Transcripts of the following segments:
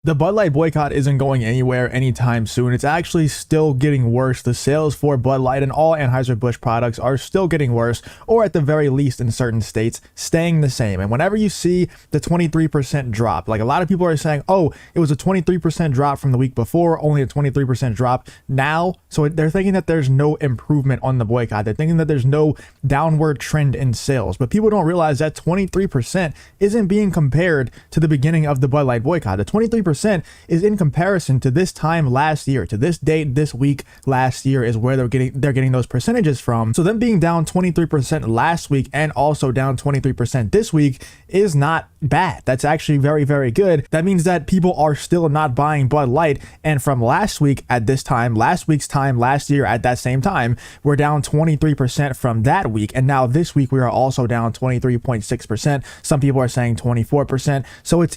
The Bud Light boycott isn't going anywhere anytime soon. It's actually still getting worse. The sales for Bud Light and all Anheuser-Busch products are still getting worse, or at the very least in certain states, staying the same. And whenever you see the 23% drop, like a lot of people are saying, oh, it was a 23% drop from the week before, only a 23% drop now. So they're thinking that there's no improvement on the boycott. They're thinking that there's no downward trend in sales. But people don't realize that 23% isn't being compared to the beginning of the Bud Light boycott. The 23% is in comparison to this time last year, to this date, this week last year is where they're getting those percentages from. So them being down 23% last week and also down 23% this week is not bad. That's actually very, very good. That means that people are still not buying Bud Light. And from last week at this time, last week's time, last year at that same time, we're down 23% from that week. And now this week we are also down 23.6%. Some people are saying 24%. So it's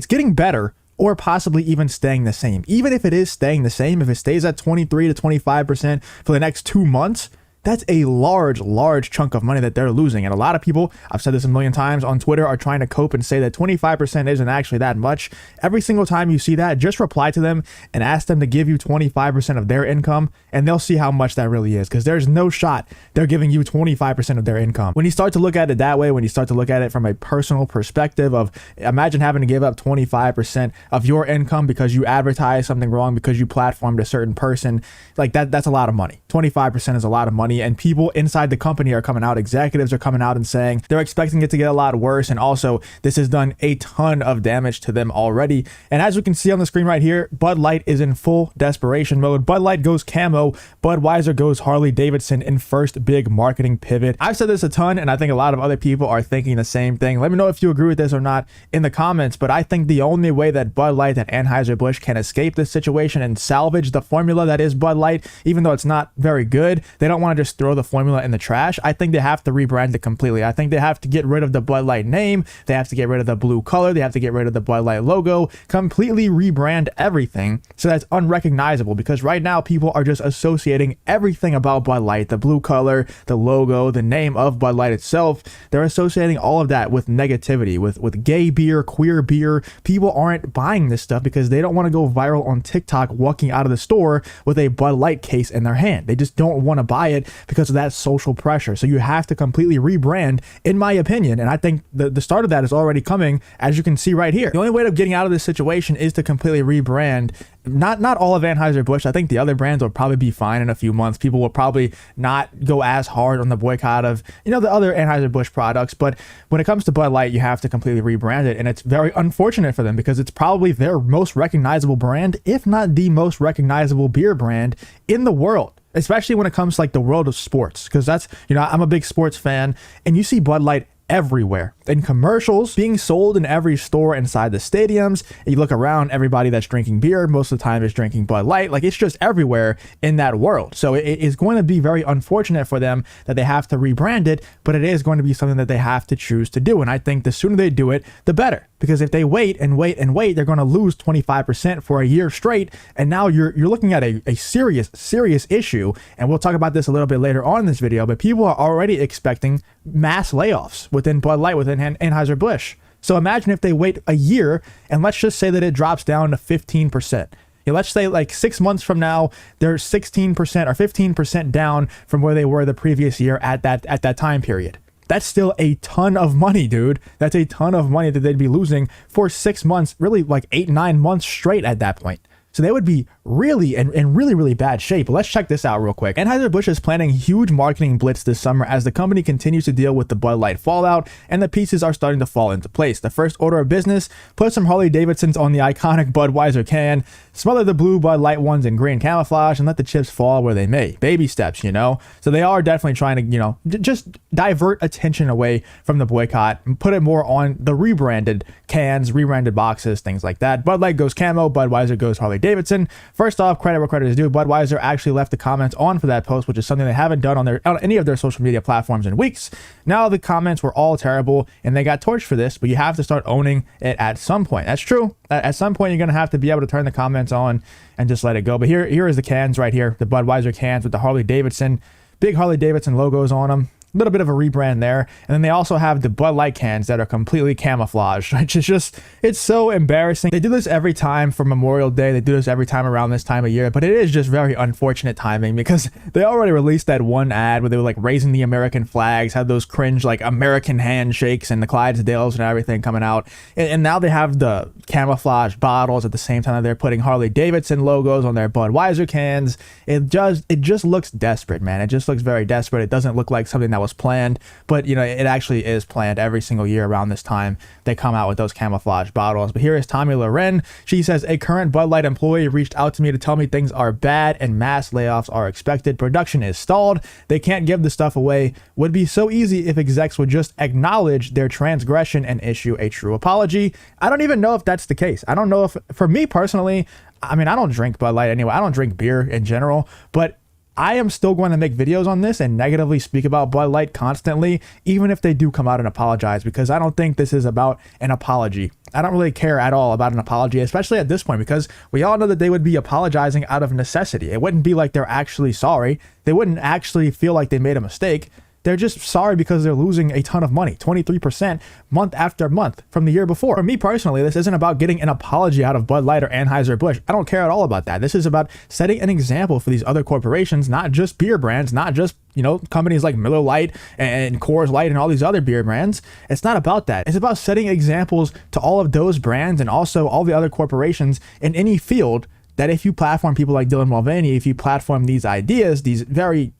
getting better, or possibly even staying the same. Even if it is staying the same, if it stays at 23 to 25% for the next 2 months, that's a large chunk of money that they're losing. And a lot of people, I've said this a million times on Twitter, are trying to cope and say that 25% isn't actually that much. Every single time you see that, just reply to them and ask them to give you 25% of their income, and they'll see how much that really is, because there's no shot they're giving you 25% of their income. When you start to look at it that way, when you start to look at it from a personal perspective of, imagine having to give up 25% of your income because you advertised something wrong, because you platformed a certain person, like that's a lot of money. 25% is a lot of money. And people inside the company are coming out, executives are coming out and saying they're expecting it to get a lot worse. And also, this has done a ton of damage to them already. And as we can see on the screen right here, Bud Light is in full desperation mode. Bud Light goes camo, Budweiser goes Harley Davidson in first big marketing pivot. I've said this a ton, and I think a lot of other people are thinking the same thing. Let me know if you agree with this or not in the comments, but I think the only way that Bud Light and Anheuser-Busch can escape this situation and salvage the formula that is Bud Light, even though it's not very good, they don't want to just throw the formula in the trash. I think they have to rebrand it completely. I think they have to get rid of the Bud Light name. They have to get rid of the blue color. They have to get rid of the Bud Light logo, completely rebrand everything so that's unrecognizable, because right now people are just associating everything about Bud Light, the blue color, the logo, the name of Bud Light itself. They're associating all of that with negativity, with gay beer, queer beer. People aren't buying this stuff because they don't want to go viral on TikTok walking out of the store with a Bud Light case in their hand. They just don't want to buy it because of that social pressure. So you have to completely rebrand, in my opinion. And I think the start of that is already coming, as you can see right here. The only way of getting out of this situation is to completely rebrand. Not all of Anheuser-Busch. I think the other brands will probably be fine in a few months. People will probably not go as hard on the boycott of, the other Anheuser-Busch products. But when it comes to Bud Light, you have to completely rebrand it. And it's very unfortunate for them because it's probably their most recognizable brand, if not the most recognizable beer brand in the world. Especially when it comes to like the world of sports, because that's, I'm a big sports fan, and you see Bud Light everywhere in commercials, being sold in every store inside the stadiums. You look around, everybody that's drinking beer most of the time is drinking Bud Light. Like, it's just everywhere in that world. So it is going to be very unfortunate for them that they have to rebrand it, but it is going to be something that they have to choose to do. And I think the sooner they do it, the better, because if they wait and wait and wait, they're going to lose 25% for a year straight. And now you're looking at a serious issue. And we'll talk about this a little bit later on in this video, but people are already expecting mass layoffs within Bud Light, within Anheuser-Busch. So imagine if they wait a year, and let's just say that it drops down to 15%. Let's say like 6 months from now, they're 16% or 15% down from where they were the previous year at that time period. That's still a ton of money, dude. That's a ton of money that they'd be losing for 6 months, really like 8-9 months straight at that point. So they would be really in really bad shape. But let's check this out real quick. Anheuser-Busch is planning huge marketing blitz this summer as the company continues to deal with the Bud Light fallout, and the pieces are starting to fall into place. The first order of business: put some Harley Davidsons on the iconic Budweiser can, smother the blue Bud Light ones in green camouflage, and let the chips fall where they may. Baby steps, So they are definitely trying to, just divert attention away from the boycott and put it more on the rebranded cans, rebranded boxes, things like that. Bud Light goes camo, Budweiser goes Harley Davidson. First off, credit where credit is due. Budweiser actually left the comments on for that post, which is something they haven't done on any of their social media platforms in weeks. Now the comments were all terrible, and they got torched for this, but you have to start owning it at some point. That's true. At some point, you're going to have to be able to turn the comments on and just let it go. But here is the cans right here, the Budweiser cans with the Harley Davidson, big Harley Davidson logos on them. little bit of a rebrand there. And then they also have the Bud Light cans that are completely camouflaged, which is just, it's so embarrassing. They do this every time for Memorial Day. They do this every time around this time of year, but it is just very unfortunate timing because they already released that one ad where they were like raising the American flags, had those cringe like American handshakes and the Clydesdales and everything coming out. And now they have the camouflage bottles at the same time that they're putting Harley Davidson logos on their Budweiser cans. It just looks desperate, man. It just looks very desperate. It doesn't look like something that was planned, but you know, it actually is planned. Every single year around this time they come out with those camouflage bottles. But here is Tommy Loren. She says, a current Bud Light employee reached out to me to tell me things are bad and mass layoffs are expected. Production is stalled. They can't give the stuff away. Would be so easy if execs would just acknowledge their transgression and issue a true apology. I don't even know if that's the case. I don't know if, for me personally, I mean, I don't drink Bud Light anyway. I don't drink beer in general, but I am still going to make videos on this and negatively speak about Bud Light constantly, even if they do come out and apologize, because I don't think this is about an apology. I don't really care at all about an apology, especially at this point, because we all know that they would be apologizing out of necessity. It wouldn't be like they're actually sorry. They wouldn't actually feel like they made a mistake. They're just sorry because they're losing a ton of money, 23% month after month from the year before. For me personally, this isn't about getting an apology out of Bud Light or Anheuser-Busch. I don't care at all about that. This is about setting an example for these other corporations, not just beer brands, not just, you know, companies like Miller Lite and Coors Light and all these other beer brands. It's not about that. It's about setting examples to all of those brands and also all the other corporations in any field that if you platform people like Dylan Mulvaney, if you platform these ideas, these very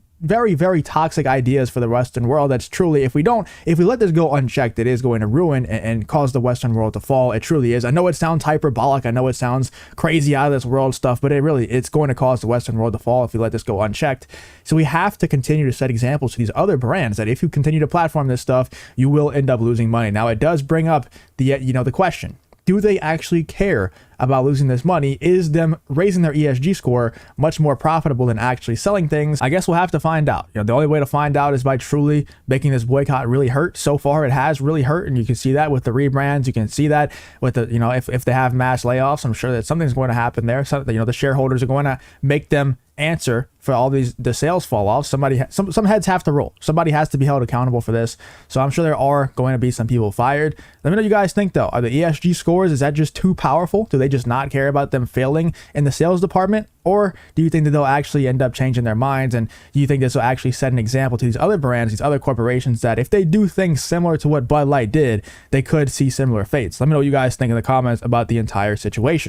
toxic ideas for the Western world, that's truly, if we let this go unchecked, it is going to ruin and cause the Western world to fall. It truly is. I know it sounds hyperbolic. I know it sounds crazy out of this world stuff, but it's going to cause the Western world to fall if we let this go unchecked. So we have to continue to set examples to these other brands that if you continue to platform this stuff, you will end up losing money. Now, it does bring up the question. Do they actually care about losing this money? Is them raising their ESG score much more profitable than actually selling things? I guess we'll have to find out. You know, the only way to find out is by truly making this boycott really hurt. So far, it has really hurt, and you can see that with the rebrands. You can see that with the, you know, if they have mass layoffs, I'm sure that something's going to happen there. So, you know, the shareholders are going to make them answer for all the sales fall off. Some heads have to roll. Somebody has to be held accountable for this. So I'm sure there are going to be some people fired. Let me know what you guys think though. Are the ESG scores, is that just too powerful? Do they just not care about them failing in the sales department? Or do you think that they'll actually end up changing their minds? And do you think this will actually set an example to these other brands, these other corporations, that if they do things similar to what Bud Light did, they could see similar fates? Let me know what you guys think in the comments about the entire situation.